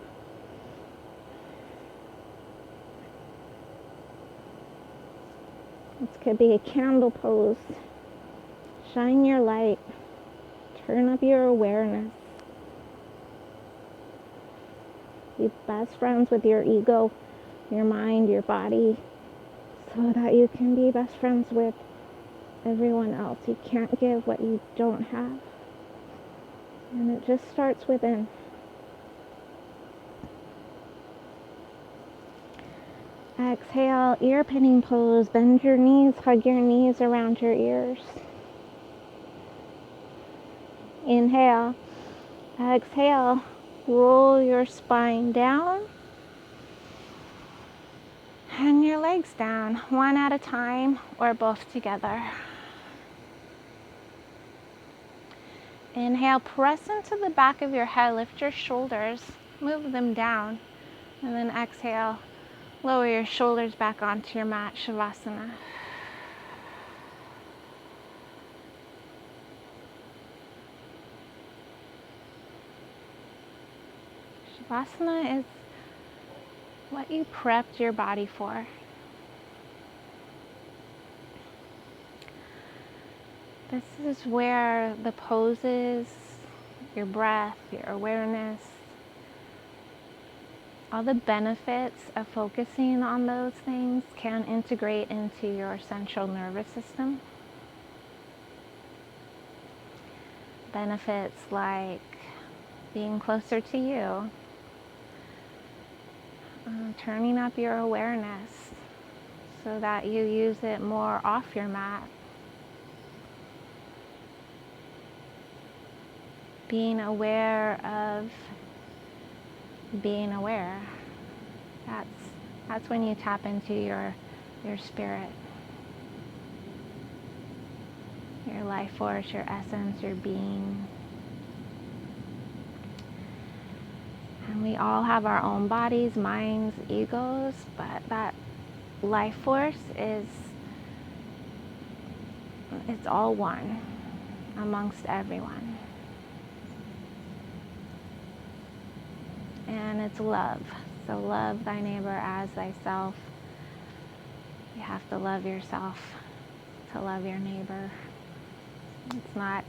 This could be a candle pose. Shine your light. Turn up your awareness. Be best friends with your ego, your mind, your body, so that you can be best friends with everyone else. You can't give what you don't have. And it just starts within. Exhale, ear pinning pose. Bend your knees, hug your knees around your ears. Inhale. Exhale, roll your spine down. And your legs down, one at a time or both together. Inhale, press into the back of your head, lift your shoulders, move them down. And then exhale, lower your shoulders back onto your mat, Shavasana. Shavasana is what you prepped your body for. This is where the poses, your breath, your awareness, all the benefits of focusing on those things can integrate into your central nervous system. Benefits like being closer to you, turning up your awareness so that you use it more off your mat. Being aware of being aware. That's when you tap into your spirit, your life force, your essence, your being. And we all have our own bodies, minds, egos, but that life force it's all one amongst everyone. And it's love. So love thy neighbor as thyself. You have to love yourself to love your neighbor. It's not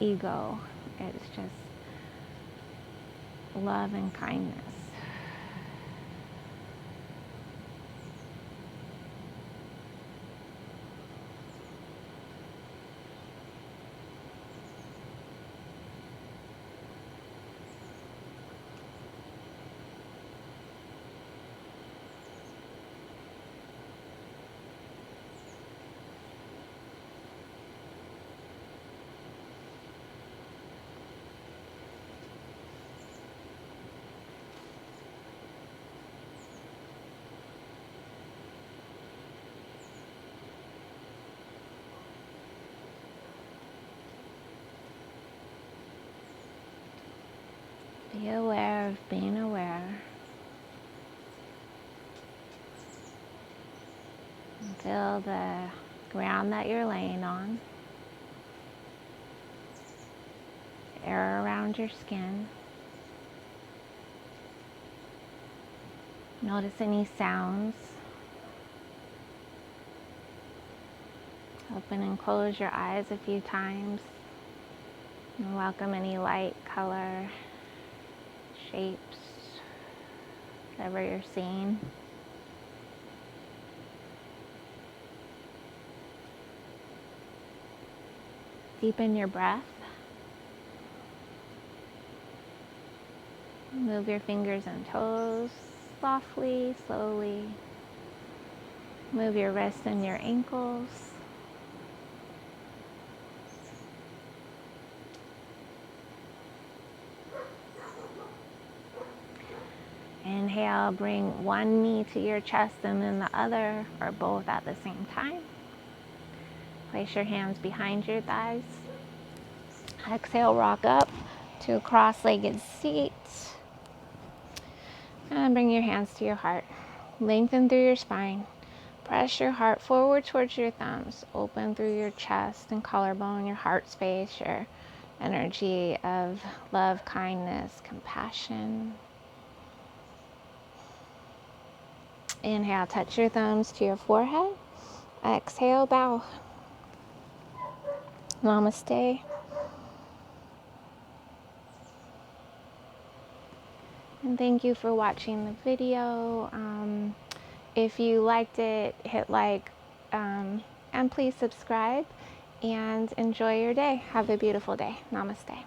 ego. It's just love and kindness. Be aware of being aware. And feel the ground that you're laying on. The air around your skin. Notice any sounds. Open and close your eyes a few times. And welcome any light, color, shapes, whatever you're seeing. Deepen your breath. Move your fingers and toes softly, slowly. Move your wrists and your ankles. Inhale, bring one knee to your chest and then the other, or both at the same time. Place your hands behind your thighs. Exhale, rock up to a cross-legged seat. And bring your hands to your heart. Lengthen through your spine. Press your heart forward towards your thumbs. Open through your chest and collarbone, your heart space, your energy of love, kindness, compassion. Inhale, touch your thumbs to your forehead. Exhale, bow. Namaste. And thank you for watching the video. If you liked it, hit like, and please subscribe, and enjoy your day. Have a beautiful day. Namaste.